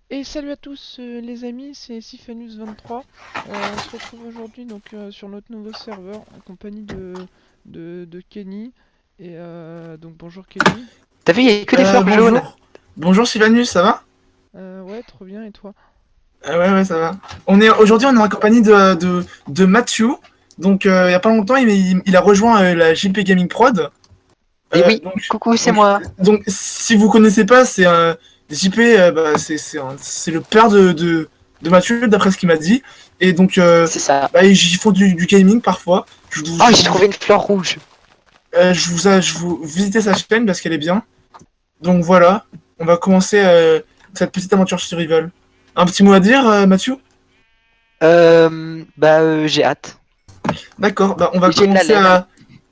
Et salut à tous les amis, c'est Siphanus23. On se retrouve aujourd'hui donc sur notre nouveau serveur en compagnie de Kenny. Et donc bonjour Kenny. T'as vu, il y a que des fleurs jaunes. Bonjour. Bonjour Sylvanus, ça va? Ouais, trop bien, et toi? Ouais, ça va. Aujourd'hui, on est en compagnie de Mathieu. Donc, il y a pas longtemps, il a rejoint la JP Gaming Prod. Et oui, Donc, coucou, c'est donc, moi. si vous connaissez pas, c'est JP, c'est le père de Mathieu, d'après ce qu'il m'a dit. Et donc, C'est ça. ils font du gaming parfois. Oh, j'ai trouvé une fleur rouge. Je vous visitez sa chaîne parce qu'elle est bien. Donc voilà, on va commencer cette petite aventure survival. Un petit mot à dire, Mathieu? J'ai hâte. D'accord, Et j'ai de la laine.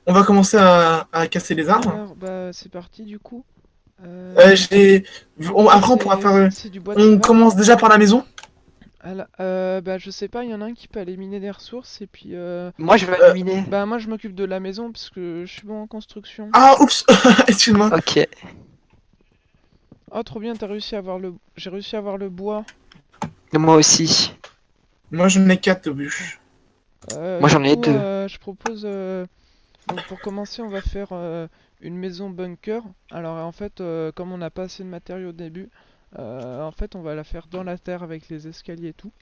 on va commencer à casser les arbres. Alors bah c'est parti du coup. J'ai, Donc ça après on pourra faire, c'est du bois de on cheval. commence déjà par la maison. Bah je sais pas, il y en a un qui peut aller miner des ressources et puis Moi, je veux Euh, illuminer. bah moi je m'occupe de la maison parce que je suis bon en construction. oups, excuse-moi. Ok. Oh trop bien, t'as réussi à avoir le... J'ai réussi à avoir le bois. Moi aussi. Moi j'en ai 4 au bûches. Moi, Du j'en ai coup, deux. je propose. Donc, pour commencer, on va faire une maison bunker. Alors, en fait, comme on n'a pas assez de matériaux au début, en fait, on va la faire dans la terre avec les escaliers et tout.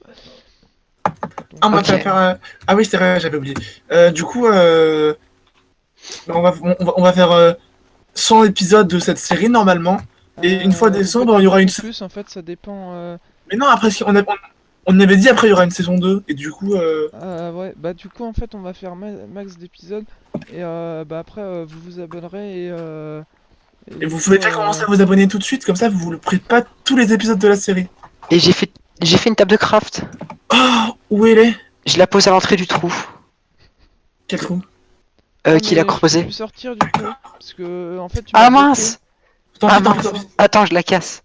Ah, Donc, moi, Ok. ah oui, c'est vrai, j'avais oublié. Du coup, on va faire 100 épisodes de cette série normalement. Et une fois on peut décembre, il y faire aura une. beaucoup plus. En fait, ça dépend. Mais non, après, on avait dit après il y aura une saison 2 et du coup, Ouais, bah, du coup, en fait, on va faire max d'épisodes. Et bah, après, vous vous abonnerez. Et et du vous coup, pouvez déjà commencer à vous abonner tout de suite, comme ça vous ne prenez pas tous les épisodes de la série. Et j'ai fait une table de craft. Oh, où elle est? Je la pose à l'entrée du trou Quel trou? ah, qu'il a mais je peux creusé. plus sortir du coup. Parce que, en fait, tu m'as Ah bloqué. mince! Tant Ah pis, tant pis, tant mince! pis. Attends, je la casse.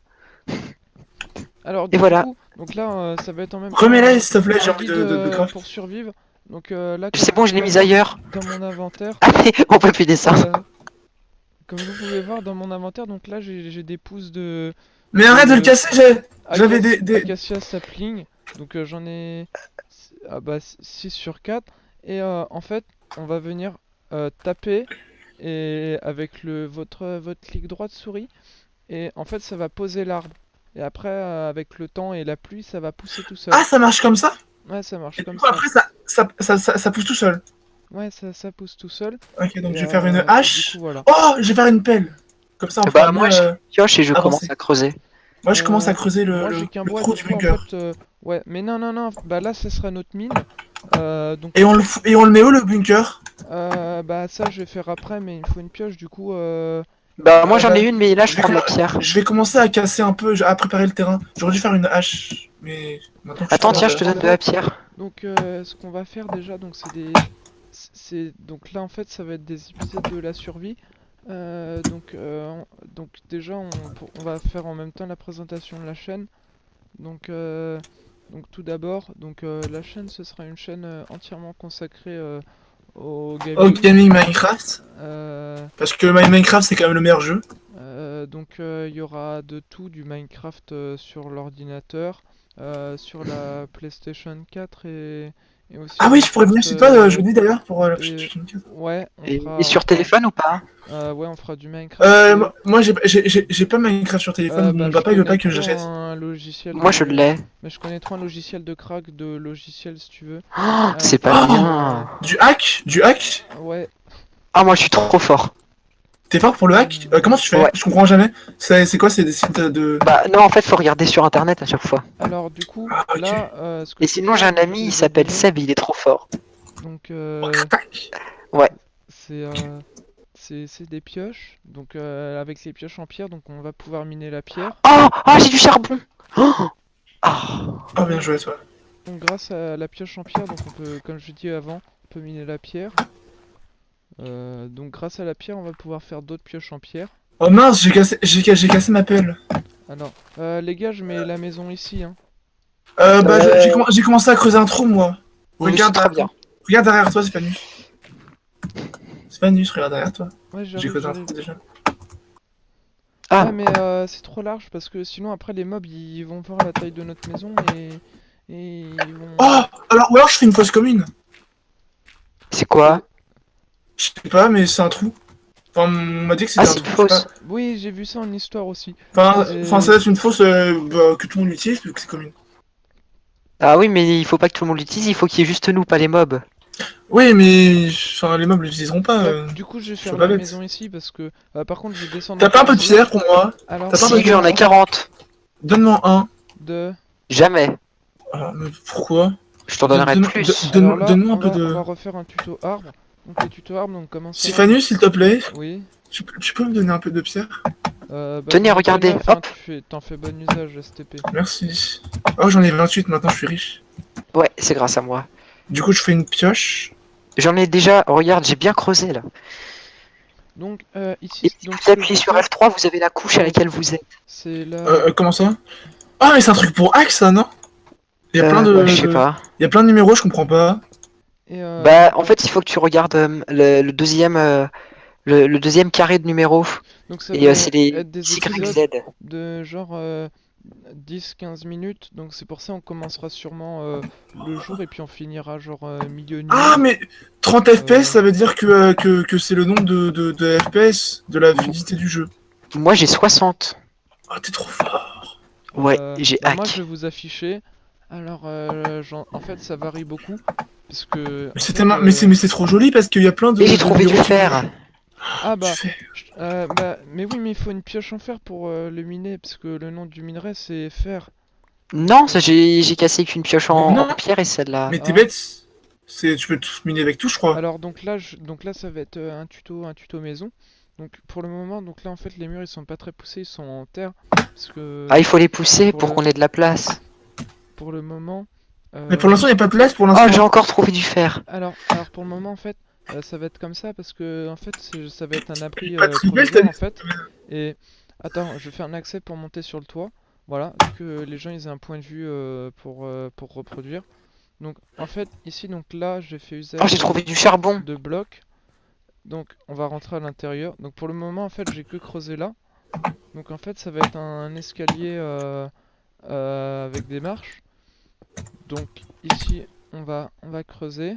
Alors Et du voilà. coup, donc là, ça va être en même temps Remets-la s'il te plaît, j'ai un envie guide de craft. pour survivre. Donc là, C'est comme vous bon, je l'ai pouvez mise voir ailleurs. dans mon inventaire, Ah, mais on peut plus descendre. euh, comme vous pouvez voir dans mon inventaire, donc là, j'ai des pousses Mais arrête de le de casser, j'avais Acacia sapling. Donc j'en ai ah bah, 6 sur 4. Et en fait, on va venir taper et avec votre clic droit de souris. Et en fait, ça va poser l'arbre. Et après, avec le temps et la pluie, ça va pousser tout seul. Ah, ça marche comme ça? Ouais, ça marche Et du comme coup, ça. après, ça pousse tout seul. Ouais, ça pousse tout seul. Ok, donc Et je vais faire une du coup, hache. voilà. Oh, je vais faire une pelle. Comme ça, on pourra Bah, mieux moi, j'ai une pioche et je commence avancer. à creuser. Moi, je commence à creuser Moi, j'ai qu'un le bois, trou du du coup, en bunker. fait... ouais, mais non, non, non. Bah là, ce sera notre mine. Donc, Et et on le met où, le bunker? bah ça, je vais faire après, mais il me faut une pioche, du coup... Bah, moi, j'en ai Bah, une, mais là, je prends de la pierre. je vais commencer à casser un peu, à préparer le terrain. J'aurais dû faire une hache, mais maintenant que je suis Attends, sûr tiens, je de... te donne de la pierre. Donc, ce qu'on va faire déjà, donc c'est donc là, en fait, ça va être des épisodes de la survie. Donc déjà, on va faire en même temps la présentation de la chaîne. Donc, donc tout d'abord, donc la chaîne, ce sera une chaîne entièrement consacrée au Oh, gaming. gaming Minecraft. Euh, Parce que Minecraft, c'est quand même le meilleur jeu. donc il y aura de tout, du Minecraft sur l'ordinateur, sur la PlayStation 4 et aussi Ah oui, je pourrais venir Minecraft. chez toi jeudi d'ailleurs pour la Et PlayStation 4. ouais, Et sur téléphone ou pas? ouais, on fera du Minecraft. Moi, j'ai pas Minecraft sur téléphone. Bah, Mon je papa, il veut connais pas que trop j'achète. un logiciel Moi, je de. l'ai. Mais je connais trop un logiciel de crack de logiciel si tu veux. Oh, c'est Qui pas Oh, s'appelle. bien. du hack? Du hack? Ouais. Ah, moi, je suis trop fort. T'es fort pour le hack? Comment tu fais? Ouais. Je comprends jamais. C'est quoi? C'est des sites de... Bah, non, en fait, faut regarder sur internet à chaque fois. Alors, du coup, Ah, ok. là, ce que Et je peux sinon, j'ai faire, un donc ami, je il vais s'appelle miner. Seb, il est trop fort. Donc, Tac. Ouais. c'est c'est des pioches. Donc, avec les pioches en pierre, donc on va pouvoir miner la pierre. Oh, oh, j'ai du charbon. Oh, oh. Oh, bien joué, toi. Donc, grâce à la pioche en pierre, donc on peut, comme je dis avant, on peut miner la pierre. Donc, grâce à la pierre, on va pouvoir faire d'autres pioches en pierre. Oh mince, j'ai cassé ma pelle. Alors, les gars, je mets la maison ici, hein. J'ai commencé à creuser un trou, moi. Mais c'est Regarde trop derrière bien. toi. Regarde derrière toi, Spanus. Spanus, regarde derrière toi. Ouais, J'ai j'arrive, creusé un trou j'arrive. déjà. Ah, Ouais, mais c'est trop large parce que sinon après les mobs ils vont voir la taille de notre maison et ils vont. Oh, alors, ou alors je fais une fosse commune. c'est quoi? Je sais pas, mais c'est un trou. Enfin, on m'a dit que Ah, c'était un c'est une trou, je sais pas. fosse. Oui, j'ai vu ça en histoire aussi. Enfin, ça C'est. va être une fosse bah, que tout le monde utilise, vu que c'est commune. Ah oui, mais il faut pas que tout le monde l'utilise, il faut qu'il y ait juste nous, pas les mobs. Oui, mais enfin, les mobs l'utiliseront pas. Bah, du coup, je vais Je suis faire pas la bête. maison ici parce que par contre, je vais descendre T'as un pas peu un peu de ici. pierre pour moi? Alors, T'as pas un peu Si, de j'en ai pierre? 40. Donne-moi un. de. Jamais. Ah, mais pourquoi? Je t'en donnerai plus. Alors là, Donne-moi un peu on de. va refaire un tuto arbre. Donc, les tutos arbres, donc commencera. Stéphanie, s'il te plaît, Oui. tu peux me donner un peu de pierre? Bah, Tenez, fais regardez, gaffe, hein, hop. t'en fais bon usage, STP. Merci. Oh, j'en ai 28 maintenant, je suis riche. Ouais, c'est grâce à moi. Du coup, je fais une pioche. J'en ai déjà, regarde, j'ai bien creusé là. Donc, Et ici, si donc vous ce que je appuyez vais sur faire, F3, vous avez la couche à laquelle vous êtes. c'est là. Comment ça? Ah, mais c'est un truc pour axe, ça, non? Il y a plein Je sais pas. Il y a plein de numéros, je comprends pas. Et Bah, en fait, il faut que tu regardes le deuxième, le deuxième carré de numéro. donc ça Et va c'est les être des épisodes YZ. de genre 10-15 minutes. Donc c'est pour ça on commencera sûrement le jour et puis on finira genre milieu nuit. Ah, mais 30 FPS, Euh, ça veut dire que c'est le nombre de FPS de la fluidité du jeu. Moi, j'ai 60. Ah, t'es trop fort. Ouais, j'ai bah moi je vais hack. vous afficher. Alors en fait ça varie beaucoup. Parce que Mais en c'est fait, tellement... mais c'est trop joli parce qu'il y a plein Et j'ai de trouvé du numéros qui fer. bougent. ah Tu bah, fais... bah mais oui mais il faut une pioche en fer pour le miner. Parce que le nom du minerai c'est fer. Donc Non, ça j'ai cassé qu'une pioche Mais en non, pierre et celle-là. mais t'es ah. bête. Tu peux tout miner avec tout, je crois. Alors donc là ça va être un tuto maison. Donc pour le moment donc là en fait les murs ils sont pas très poussés, ils sont en terre parce que Ah, il faut les pousser pour pour le qu'on ait de la place. pour le moment Mais pour l'instant, il n'y a pas de place pour Oh, j'ai l'instant. encore trouvé du fer. alors pour le moment en fait ça va être comme ça parce que en fait ça va être un abri Pas de rebelle, t'as provisoire dit. en fait. Et attends, je vais faire un accès pour monter sur le toit. Voilà, que les gens ils aient un point de vue pour reproduire. Donc en fait ici donc là j'ai fait Oh, usage j'ai trouvé du charbon. de blocs. Donc on va rentrer à l'intérieur. Donc pour le moment en fait j'ai que creusé là. Donc en fait ça va être un escalier avec des marches. Donc ici on va creuser.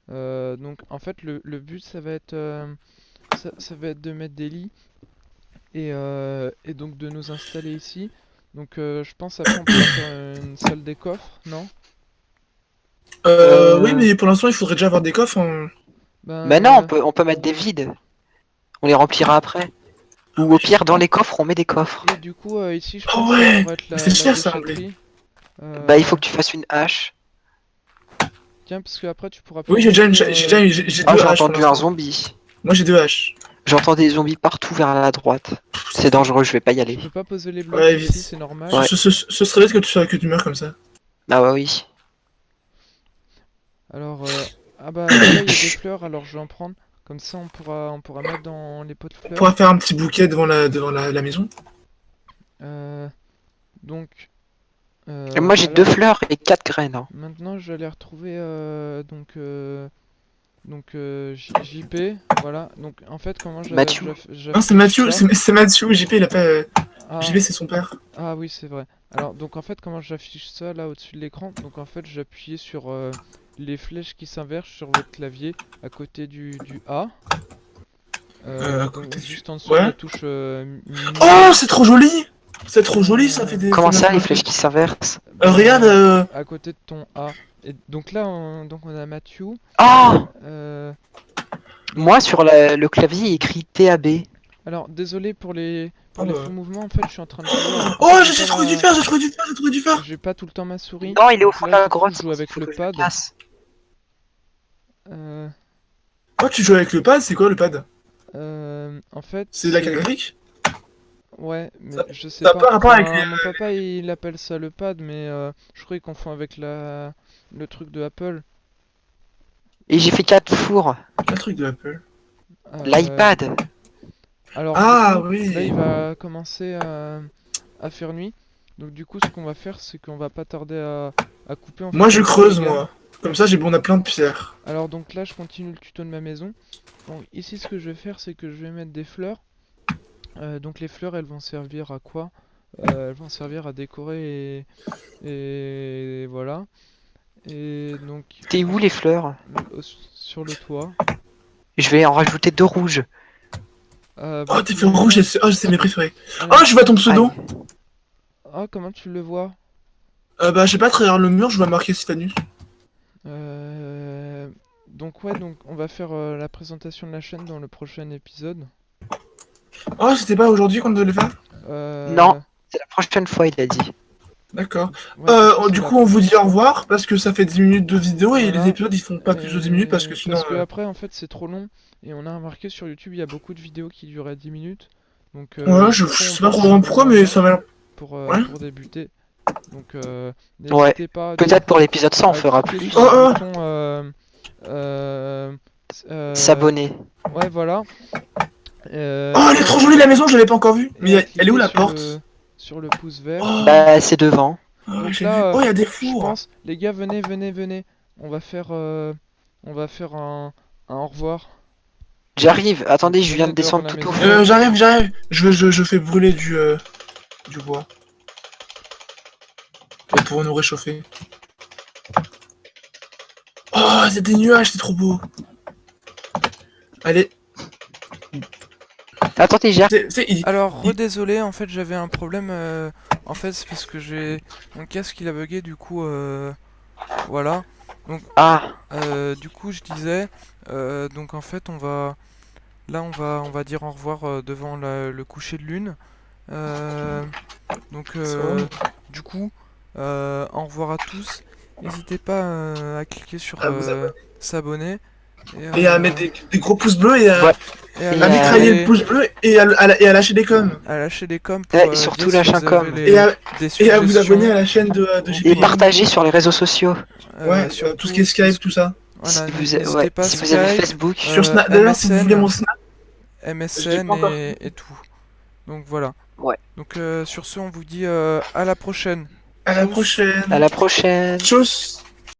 Donc en fait le but ça va être ça va être de mettre des lits et donc de nous installer ici. Donc je pense après on pourra faire une salle des coffres, non? Oui, Euh... mais pour l'instant, il faudrait déjà avoir des coffres. Bah non, Ben on peut mettre des vides. On les remplira après. Ah Ou ouais, au je sais pire, dans pas. les coffres, on met des coffres. et du coup ici je Oh pense que ça ouais! pourrait être Mais c'est la cher, ça, Anglais. déchetterie. Bah, il faut Euh, que tu fasses une hache. Tiens parce que après tu pourras Oui, plus monter j'ai Oh, deux j'ai haches pour entendu un l'instant. zombie. Moi, j'ai deux haches. J'entends des zombies partout vers la droite. Pff, C'est dangereux, je vais pas y aller. tu peux pas poser les blocs Ouais, ici, vite. c'est normal. Ouais. Ce serait bête que tu meurs comme ça. Ah bah oui. Alors ah bah là-bas il y a des fleurs alors je vais en prendre. Comme ça on pourra mettre dans les pots de On fleurs. pourra faire un petit bouquet devant la maison. Euh, donc Et moi, j'ai deux alors fleurs et 4 graines, hein. maintenant je vais aller retrouver JP, voilà. Donc en fait comment Mathieu. Non, c'est j'affiche Mathieu, ça? c'est Mathieu. JP, il a pas. Ah, JP, c'est son père. ah oui c'est vrai. Alors donc en fait comment j'affiche ça là au-dessus de l'écran? Donc en fait j'appuie sur les flèches qui s'inversent sur votre clavier à côté du A. À Donc côté juste du. en dessous de la Ouais. touche Oh, c'est trop joli! C'est trop joli, ça fait euh, des. Comment Ça ça, les m'a fait flèches qui s'inversent? Regarde. à côté de ton A. Et donc là donc on a Matthew. Ah! Euh, Moi, sur le clavier, il écrit TAB. alors désolé pour Oh, les faux mouvements en fait je suis en train de jouer. En oh, fait j'ai trouvé du fer, j'ai trouvé du fer, j'ai trouvé du fer! j'ai pas tout le temps ma souris. Non, il est au Donc fond de là la du coup grotte, je c'est joue pour ça avec qu'il faut le que je le pad. casse. Euh, Oh, tu joues avec le pad, c'est quoi le pad? En fait C'est la c'est calorique? ouais mais Ça je sais ça a pas. pas rapport avec les. Mon papa il appelle ça le pad mais je crois qu'il confond avec le truc de Apple. Et j'ai fait 4 fours. Quel truc de Apple? Euh, L'iPad. alors du Ah coup là il oui! va commencer à faire nuit. Donc du coup ce qu'on va faire c'est qu'on va pas tarder à couper en Moi, fait je on creuse, regarde. moi. Comme ça, on a plein de pierres. Alors donc là je continue le tuto de ma maison. Donc ici ce que je vais faire c'est que je vais mettre des fleurs. Donc les fleurs, elles vont servir à quoi? Elles vont servir à décorer et voilà. Et donc T'es où les fleurs? sur le toit. Je vais en rajouter 2 rouges. Oh, Vous tes pouvez fleurs rouges, mettre- c'est mes préférés. allez. Oh, je vois ton pseudo. Allez. Ah, comment tu le vois? Bah, je sais pas, à travers le mur, je vois marqué Sitanus. Donc ouais, donc on va faire la présentation de la chaîne dans le prochain épisode. Oh, c'était pas aujourd'hui qu'on devait le faire? Non. C'est la prochaine fois, il a dit. D'accord. Ouais, du coup, c'est Du la coup, on vous dit au prochaine fois. revoir parce que ça fait 10 minutes de vidéo et les Voilà. épisodes ils font pas plus de 10 minutes parce que sinon. Parce que après, en fait, c'est trop long. Et on a remarqué sur YouTube, il y a beaucoup de vidéos qui durent à 10 minutes. Donc, Ouais, du je coup, on sais pas part trop sur vraiment pourquoi, une mais heure ça va. Ouais. pour débuter. Donc, Ouais. n'hésitez pas, du Peut-être coup, pour l'épisode 100, on à fera cliquer plus. sur le Oh, bouton S'abonner. ouais, voilà. oh, elle Et est trop à, jolie la maison, je l'avais pas encore vue. et Mais à elle est où cliquer la porte? sur le pouce vert. Oh, Bah, c'est devant. Donc j'ai vu. là, Oh, il y a des je fours. pense, les gars, venez. On va faire un au revoir. J'arrive. Donc Attendez, je viens venez de dehors de descendre la tout au maison. fond. J'arrive. Je fais brûler du bois. Pour nous réchauffer. Oh, c'est des nuages, c'est trop beau. Allez, Attendez, j'arrive. Alors, redésolé, en fait, j'avais un problème. En fait, c'est parce que j'ai mon casque il a bugué, du coup, voilà. Donc, Ah, du coup, je disais, donc en fait, on va dire au revoir devant le coucher de lune. Euh, donc, du coup, au revoir à tous. N'hésitez pas à cliquer sur à vous abonner. s'abonner Et à mettre des gros pouces bleus et ouais. et à Et à mitrailler le lâcher, pouce bleu et et à lâcher des coms. des coms pour Et surtout dire si lâche un vous avez com. Et à, des et à vous suggestions. abonner à la chaîne de ou Et JPM. pas. partager sur les réseaux sociaux. Ouais, Surtout, tout ce qui est Skype, tout ça. voilà, Si vous, n'hésitez ouais, pas, si vous avez Skype, Facebook. Sur Snap, d'ailleurs, si vous MSN, voulez mon Snap, je l'ai MSN pas encore. et tout. Donc voilà. Ouais. Donc sur ce, on vous dit à la prochaine. À la Tchuss. prochaine. À la prochaine. Tchuss.